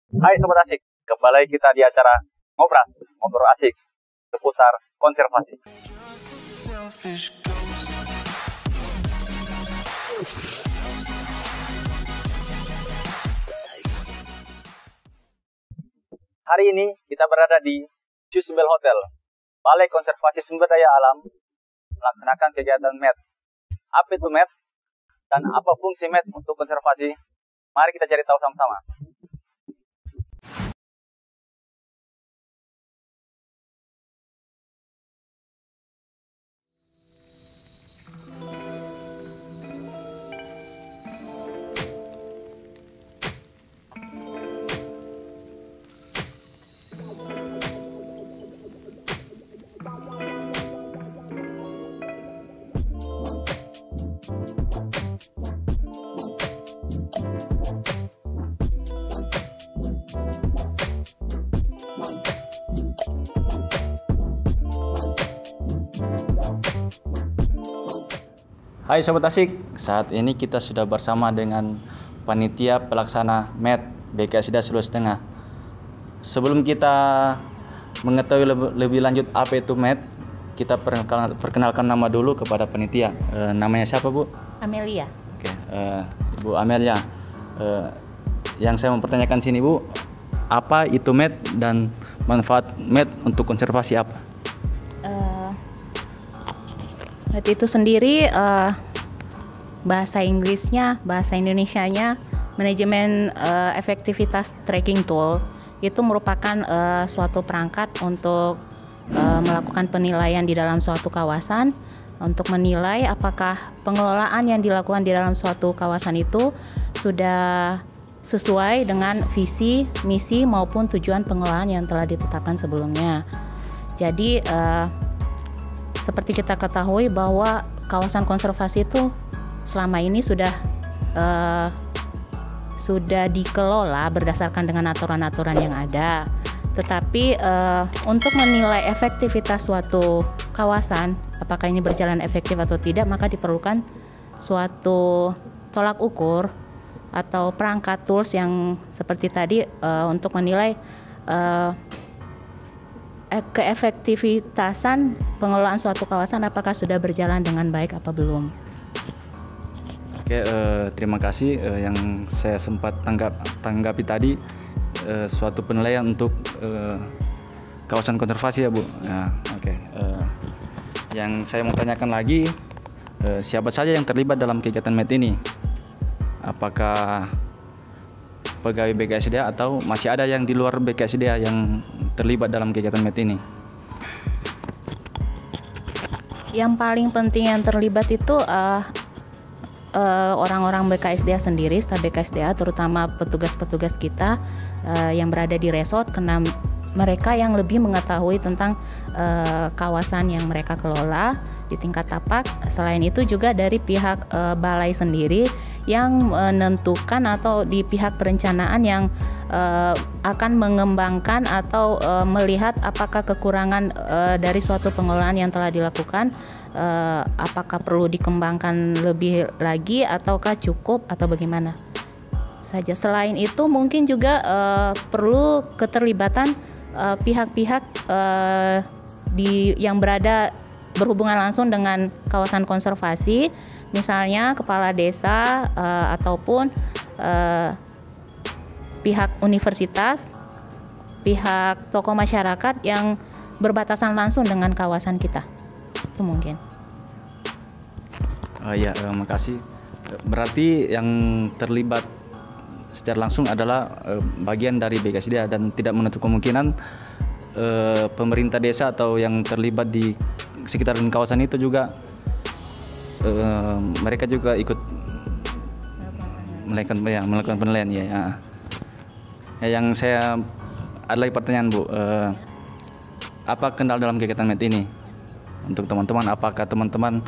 Hai Sobat Asik, kembali kita di acara Ngobras, ngobrol asik seputar konservasi. Hari ini kita berada di Chusbel Hotel, Balai Konservasi Sumber Daya Alam, melaksanakan kegiatan MET. Apa itu MET? Dan apa fungsi MET untuk konservasi? Mari kita cari tahu sama-sama. Hai Sobat Asik, saat ini kita sudah bersama dengan Panitia Pelaksana MET BKSDA Sulawesi Tengah. Sebelum kita mengetahui lebih lanjut apa itu MET, kita perkenalkan nama dulu kepada panitia. Namanya siapa Bu? Amelia. Oke, Bu Amelia. Yang saya mau pertanyakan sini Bu, apa itu MET dan manfaat MET untuk konservasi apa? MET itu sendiri bahasa Inggrisnya, bahasa Indonesianya manajemen efektivitas tracking tool. Itu merupakan suatu perangkat untuk melakukan penilaian di dalam suatu kawasan, untuk menilai apakah pengelolaan yang dilakukan di dalam suatu kawasan itu sudah sesuai dengan visi, misi maupun tujuan pengelolaan yang telah ditetapkan sebelumnya. Jadi seperti kita ketahui bahwa kawasan konservasi itu selama ini sudah dikelola berdasarkan dengan aturan-aturan yang ada. Tetapi untuk menilai efektivitas suatu kawasan, apakah ini berjalan efektif atau tidak, maka diperlukan suatu tolak ukur atau perangkat tools yang seperti tadi untuk menilai keefektivitasan pengelolaan suatu kawasan apakah sudah berjalan dengan baik apa belum. Oke, terima kasih yang saya sempat tanggapi tadi, suatu penilaian untuk kawasan konservasi ya Bu. Ya, oke. Yang saya mau tanyakan lagi, siapa saja yang terlibat dalam kegiatan MET ini? Apakah pegawai BKSDA atau masih ada yang di luar BKSDA yang terlibat dalam kegiatan MET ini? Yang paling penting yang terlibat itu orang-orang BKSDA sendiri, staf BKSDA, terutama petugas-petugas kita yang berada di resort, karena mereka yang lebih mengetahui tentang kawasan yang mereka kelola di tingkat tapak. Selain itu juga dari pihak balai sendiri yang menentukan atau di pihak perencanaan yang akan mengembangkan atau melihat apakah kekurangan dari suatu pengelolaan yang telah dilakukan, apakah perlu dikembangkan lebih lagi ataukah cukup atau bagaimana saja. Selain itu mungkin juga perlu keterlibatan pihak-pihak yang berada berhubungan langsung dengan kawasan konservasi, misalnya kepala desa ataupun pihak universitas, pihak tokoh masyarakat yang berbatasan langsung dengan kawasan kita. Itu mungkin. Ya, makasih. Berarti yang terlibat secara langsung adalah bagian dari BKSDA dan tidak menutup kemungkinan pemerintah desa atau yang terlibat di sekitaran kawasan itu juga mereka juga ikut melakukan penilaian ya. Yang saya ada lagi pertanyaan Bu, apa kendala dalam kegiatan MET ini untuk teman-teman? Apakah teman-teman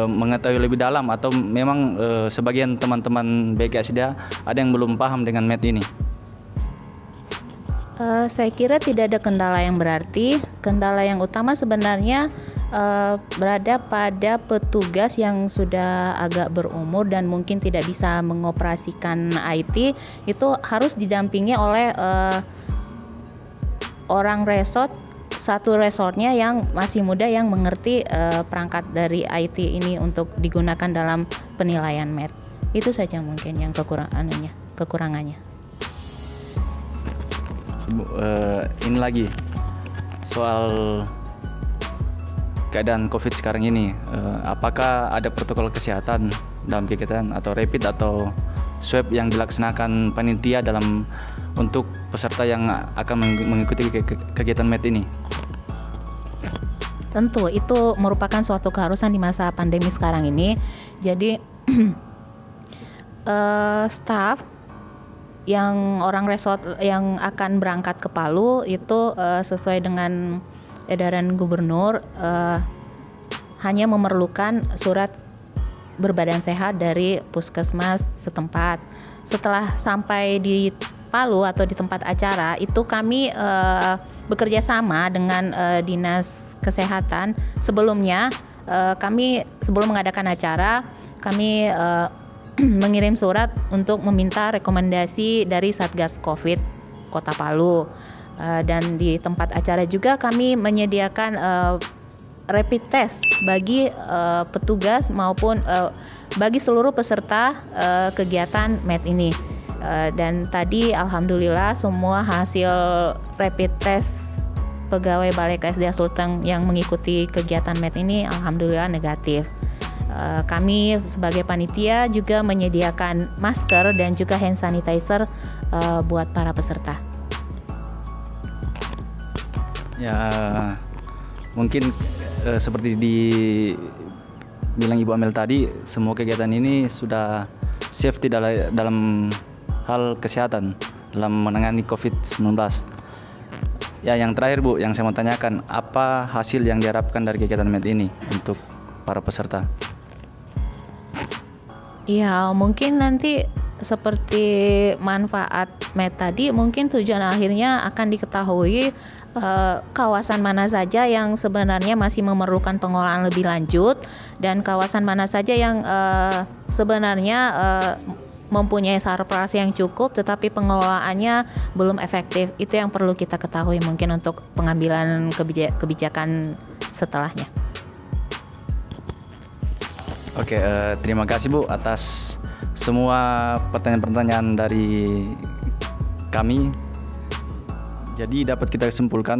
mengetahui lebih dalam atau memang sebagian teman-teman BKSDA ada yang belum paham dengan MET ini? Saya kira tidak ada kendala yang berarti. Kendala yang utama sebenarnya berada pada petugas yang sudah agak berumur dan mungkin tidak bisa mengoperasikan IT, itu harus didampingi oleh orang resort, satu resortnya yang masih muda yang mengerti perangkat dari IT ini untuk digunakan dalam penilaian MET. Itu saja mungkin yang kekurangannya. Ini lagi soal keadaan COVID sekarang ini, apakah ada protokol kesehatan dalam kegiatan atau rapid atau swab yang dilaksanakan panitia untuk peserta yang akan mengikuti kegiatan MET ini? Tentu itu merupakan suatu keharusan di masa pandemi sekarang ini. Jadi staf yang orang resort yang akan berangkat ke Palu itu sesuai dengan edaran gubernur hanya memerlukan surat berbadan sehat dari puskesmas setempat. Setelah sampai di Palu atau di tempat acara itu kami bekerja sama dengan dinas kesehatan. Sebelumnya kami sebelum mengadakan acara kami mengirim surat untuk meminta rekomendasi dari Satgas Covid Kota Palu. Dan di tempat acara juga kami menyediakan rapid test bagi petugas maupun bagi seluruh peserta kegiatan MET ini. Dan tadi alhamdulillah semua hasil rapid test pegawai Balai KSDA Sulteng yang mengikuti kegiatan MET ini alhamdulillah negatif. Kami sebagai panitia juga menyediakan masker dan juga hand sanitizer buat para peserta. Ya, mungkin seperti dibilang Ibu Amel tadi, semua kegiatan ini sudah safety dalam hal kesehatan dalam menangani COVID-19. Ya, yang terakhir Bu, yang saya mau tanyakan, apa hasil yang diharapkan dari kegiatan MET ini untuk para peserta? Ya, mungkin nanti seperti manfaat MET tadi, mungkin tujuan akhirnya akan diketahui kawasan mana saja yang sebenarnya masih memerlukan pengolahan lebih lanjut dan kawasan mana saja yang sebenarnya mempunyai sarpras yang cukup tetapi pengelolaannya belum efektif. Itu yang perlu kita ketahui mungkin untuk pengambilan kebijakan setelahnya. Oke, terima kasih Bu atas semua pertanyaan-pertanyaan dari kami. Jadi dapat kita simpulkan,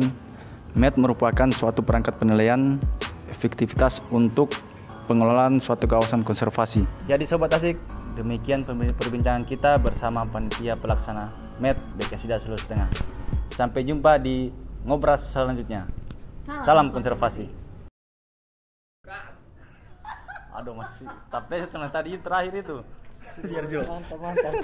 MET merupakan suatu perangkat penilaian efektivitas untuk pengelolaan suatu kawasan konservasi. Jadi Sobat Asik, demikian perbincangan kita bersama panitia pelaksana MET BKSDA Sulawesi Tengah. Sampai jumpa di ngobras selanjutnya. Salam konservasi. Aduh masih, tapi tadi terakhir itu. Biar Jo. Mantap.